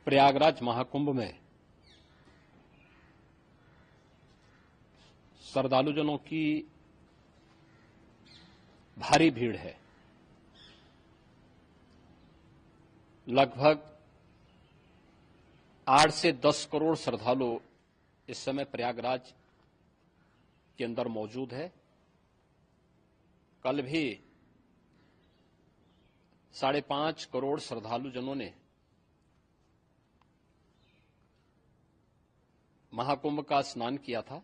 प्रयागराज महाकुंभ में श्रद्धालुजनों की भारी भीड़ है। लगभग 8 से 10 करोड़ श्रद्धालु इस समय प्रयागराज के अंदर मौजूद है। कल भी 5.5 करोड़ श्रद्धालुजनों ने महाकुंभ का स्नान किया था।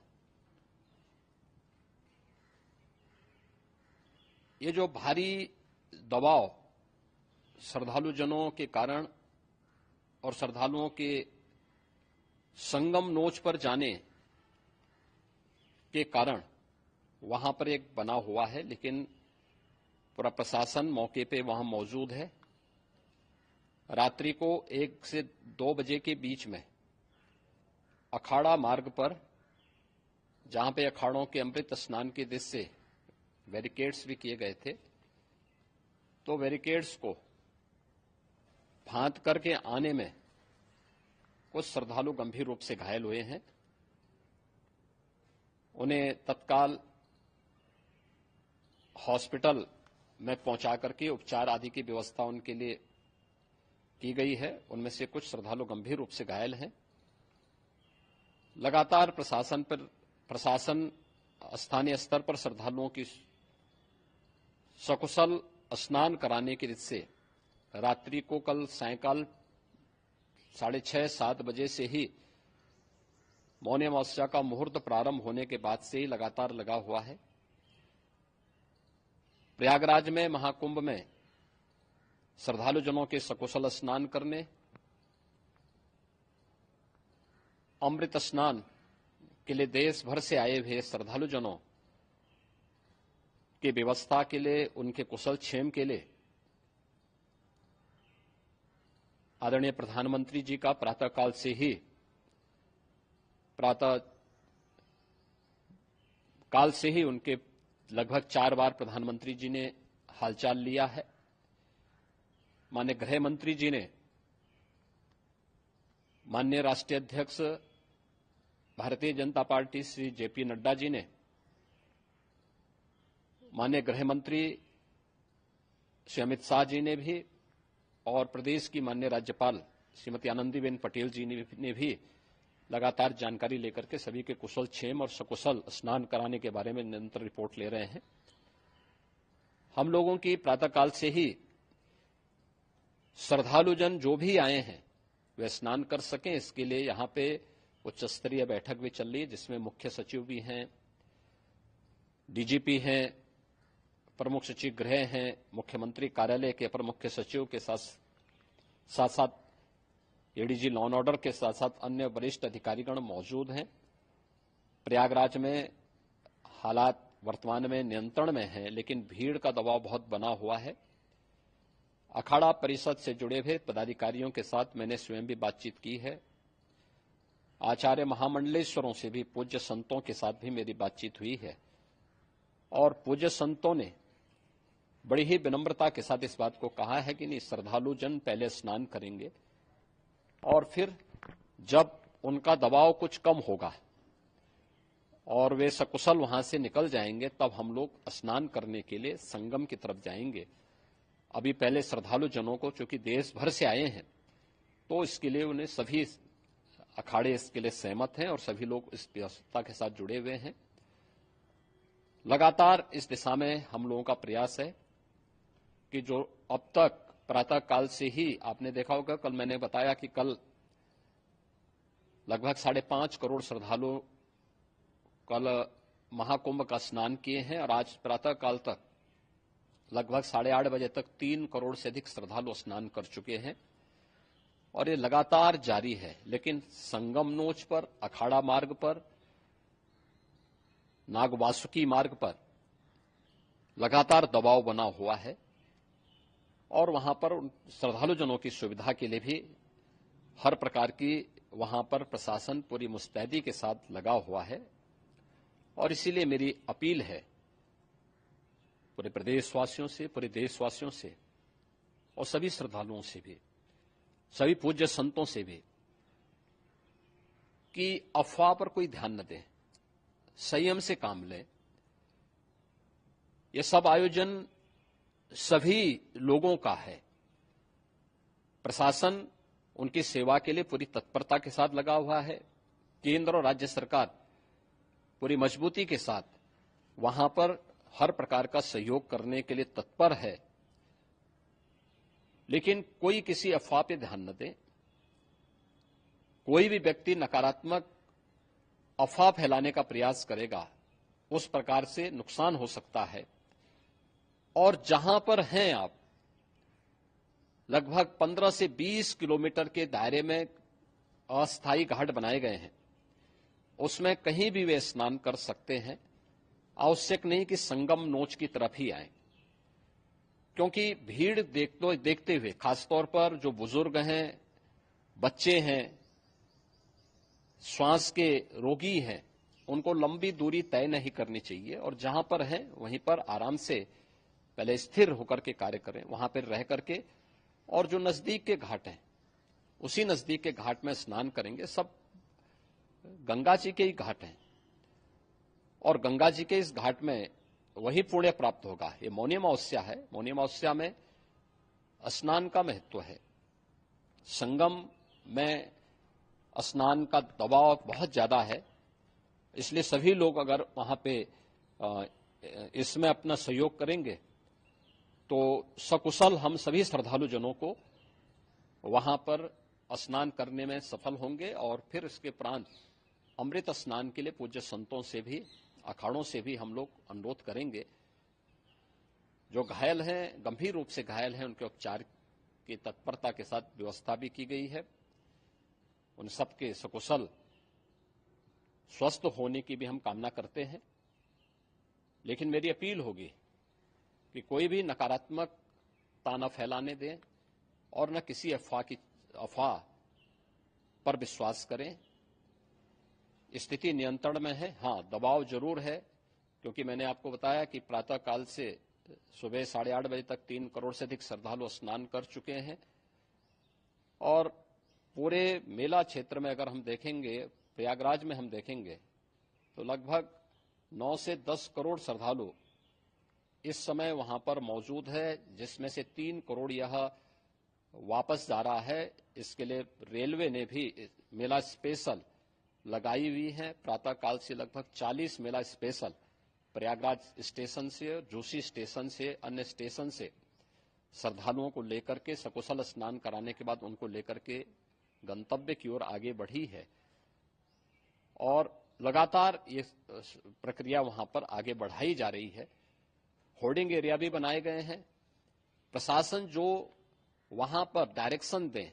ये जो भारी दबाव श्रद्धालुजनों के कारण और श्रद्धालुओं के संगम नोच पर जाने के कारण वहां पर एक बना हुआ है, लेकिन पूरा प्रशासन मौके पे वहां मौजूद है। रात्रि को 1 से 2 बजे के बीच में अखाड़ा मार्ग पर, जहां पे अखाड़ों के अमृत स्नान के दृश्य से बैरिकेड्स भी किए गए थे, तो बैरिकेड्स को फांद करके आने में कुछ श्रद्धालु गंभीर रूप से घायल हुए हैं। उन्हें तत्काल हॉस्पिटल में पहुंचा करके उपचार आदि की व्यवस्था उनके लिए की गई है। उनमें से कुछ श्रद्धालु गंभीर रूप से घायल हैं। लगातार प्रशासन स्थानीय स्तर पर श्रद्धालुओं की सकुशल स्नान कराने के दृष्टि से रात्रि को कल सायंकाल 6:30-7 बजे से ही मौनी अमावस्या का मुहूर्त प्रारंभ होने के बाद से ही लगातार लगा हुआ है। प्रयागराज में महाकुंभ में श्रद्धालुजनों के सकुशल स्नान करने, अमृत स्नान के लिए देश भर से आए हुए श्रद्धालुजनों की व्यवस्था के लिए, उनके कुशल क्षेम के लिए आदरणीय प्रधानमंत्री जी का प्रातःकाल से ही उनके लगभग 4 बार प्रधानमंत्री जी ने हालचाल लिया है। माननीय गृह मंत्री जी ने, माननीय राष्ट्रीय अध्यक्ष भारतीय जनता पार्टी श्री जेपी नड्डा जी ने, माननीय गृह मंत्री श्री अमित शाह जी ने भी, और प्रदेश की माननीय राज्यपाल श्रीमती आनंदीबेन पटेल जी ने भी लगातार जानकारी लेकर के सभी के कुशल क्षेम और सकुशल स्नान कराने के बारे में निरंतर रिपोर्ट ले रहे हैं। हम लोगों की प्रातःकाल से ही श्रद्धालुजन जो भी आए हैं वे स्नान कर सकें, इसके लिए यहां पे उच्च स्तरीय बैठक भी चल रही है, जिसमें मुख्य सचिव भी हैं, डीजीपी हैं, प्रमुख सचिव गृह हैं, मुख्यमंत्री कार्यालय के अपर मुख्य सचिव के साथ साथ एडीजी लॉ एंड ऑर्डर के साथ साथ अन्य वरिष्ठ अधिकारीगण मौजूद हैं। प्रयागराज में हालात वर्तमान में नियंत्रण में हैं, लेकिन भीड़ का दबाव बहुत बना हुआ है। अखाड़ा परिषद से जुड़े हुए पदाधिकारियों के साथ मैंने स्वयं भी बातचीत की है। आचार्य महामंडलेश्वरों से भी, पूज्य संतों के साथ भी मेरी बातचीत हुई है, और पूज्य संतों ने बड़ी ही विनम्रता के साथ इस बात को कहा है कि नहीं, श्रद्धालु जन पहले स्नान करेंगे और फिर जब उनका दबाव कुछ कम होगा और वे सकुशल वहां से निकल जाएंगे, तब हम लोग स्नान करने के लिए संगम की तरफ जाएंगे। अभी पहले श्रद्धालु जनों को, चूंकि देश भर से आए हैं, तो इसके लिए उन्हें सभी अखाड़े इसके लिए सहमत हैं और सभी लोग इस व्यवस्था के साथ जुड़े हुए हैं। लगातार इस दिशा में हम लोगों का प्रयास है कि जो अब तक प्रातःकाल से ही आपने देखा होगा, कल मैंने बताया कि कल लगभग 5.5 करोड़ श्रद्धालु कल महाकुंभ का स्नान किए हैं, और आज प्रातःकाल तक लगभग 8:30 बजे तक 3 करोड़ से अधिक श्रद्धालु स्नान कर चुके हैं, और ये लगातार जारी है। लेकिन संगम नोच पर, अखाड़ा मार्ग पर, नागवासुकी मार्ग पर लगातार दबाव बना हुआ है, और वहां पर श्रद्धालुजनों की सुविधा के लिए भी हर प्रकार की वहां पर प्रशासन पूरी मुस्तैदी के साथ लगा हुआ है। और इसीलिए मेरी अपील है पूरे प्रदेशवासियों से, पूरे देशवासियों से और सभी श्रद्धालुओं से भी, सभी पूज्य संतों से भी कि अफवाह पर कोई ध्यान न दें, संयम से काम लें। ये सब आयोजन सभी लोगों का है। प्रशासन उनकी सेवा के लिए पूरी तत्परता के साथ लगा हुआ है। केंद्र और राज्य सरकार पूरी मजबूती के साथ वहां पर हर प्रकार का सहयोग करने के लिए तत्पर है। लेकिन कोई किसी अफवाह पे ध्यान न दे। कोई भी व्यक्ति नकारात्मक अफवाह फैलाने का प्रयास करेगा, उस प्रकार से नुकसान हो सकता है। और जहां पर हैं आप, लगभग 15 से 20 किलोमीटर के दायरे में अस्थायी घाट बनाए गए हैं, उसमें कहीं भी वे स्नान कर सकते हैं। आवश्यक नहीं कि संगम नोच की तरफ ही आए, क्योंकि भीड़ देखते हुए खासतौर पर जो बुजुर्ग हैं, बच्चे हैं, श्वास के रोगी हैं, उनको लंबी दूरी तय नहीं करनी चाहिए और जहां पर हैं वहीं पर आराम से पहले स्थिर होकर के कार्य करें, वहां पर रह करके। और जो नजदीक के घाट हैं, उसी नजदीक के घाट में स्नान करेंगे। सब गंगा जी के ही घाट हैं और गंगा जी के इस घाट में वही पुण्य प्राप्त होगा। ये मौनी अमावस्या है। मौनी अमावस्या में स्नान का महत्व है। संगम में स्नान का दबाव बहुत ज्यादा है, इसलिए सभी लोग अगर वहां पे इसमें अपना सहयोग करेंगे तो सकुशल हम सभी श्रद्धालु जनों को वहां पर स्नान करने में सफल होंगे। और फिर इसके उपरांत अमृत स्नान के लिए पूज्य संतों से भी, अखाड़ों से भी हम लोग अनुरोध करेंगे। जो घायल हैं, गंभीर रूप से घायल हैं, उनके उपचार की तत्परता के साथ व्यवस्था भी की गई है। उन सबके सकुशल स्वस्थ होने की भी हम कामना करते हैं। लेकिन मेरी अपील होगी कि कोई भी नकारात्मकता न फैलाने दें और न किसी अफवाह पर विश्वास करें। स्थिति नियंत्रण में है। हाँ, दबाव जरूर है, क्योंकि मैंने आपको बताया कि प्रातःकाल से सुबह 8:30 बजे तक 3 करोड़ से अधिक श्रद्धालु स्नान कर चुके हैं। और पूरे मेला क्षेत्र में अगर हम देखेंगे, प्रयागराज में हम देखेंगे तो लगभग 9 से 10 करोड़ श्रद्धालु इस समय वहां पर मौजूद है, जिसमें से 3 करोड़ यह वापस जा रहा है। इसके लिए रेलवे ने भी मेला स्पेशल लगाई हुई है। प्रातःकाल से लगभग 40 मेला स्पेशल प्रयागराज स्टेशन से, जोशी स्टेशन से, अन्य स्टेशन से श्रद्धालुओं को लेकर के सकुशल स्नान कराने के बाद उनको लेकर के गंतव्य की ओर आगे बढ़ी है। और लगातार ये प्रक्रिया वहां पर आगे बढ़ाई जा रही है। होर्डिंग एरिया भी बनाए गए हैं। प्रशासन जो वहां पर डायरेक्शन दें,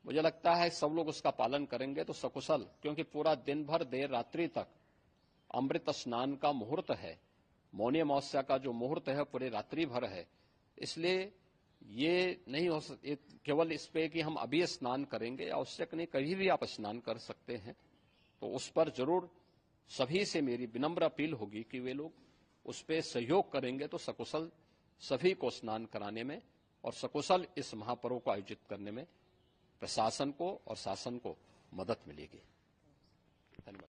मुझे लगता है सब लोग उसका पालन करेंगे तो सकुशल, क्योंकि पूरा दिन भर देर रात्रि तक अमृत स्नान का मुहूर्त है। मौनी अमावस्या का जो मुहूर्त है पूरे रात्रि भर है। इसलिए ये नहीं हो केवल इस पे कि हम अभी स्नान करेंगे, आवश्यक नहीं, कभी भी आप स्नान कर सकते हैं। तो उस पर जरूर सभी से मेरी विनम्र अपील होगी कि वे लोग उस पर सहयोग करेंगे तो सकुशल सभी को स्नान कराने में और सकुशल इस महापर्व को आयोजित करने में प्रशासन को और शासन को मदद मिलेगी। धन्यवाद।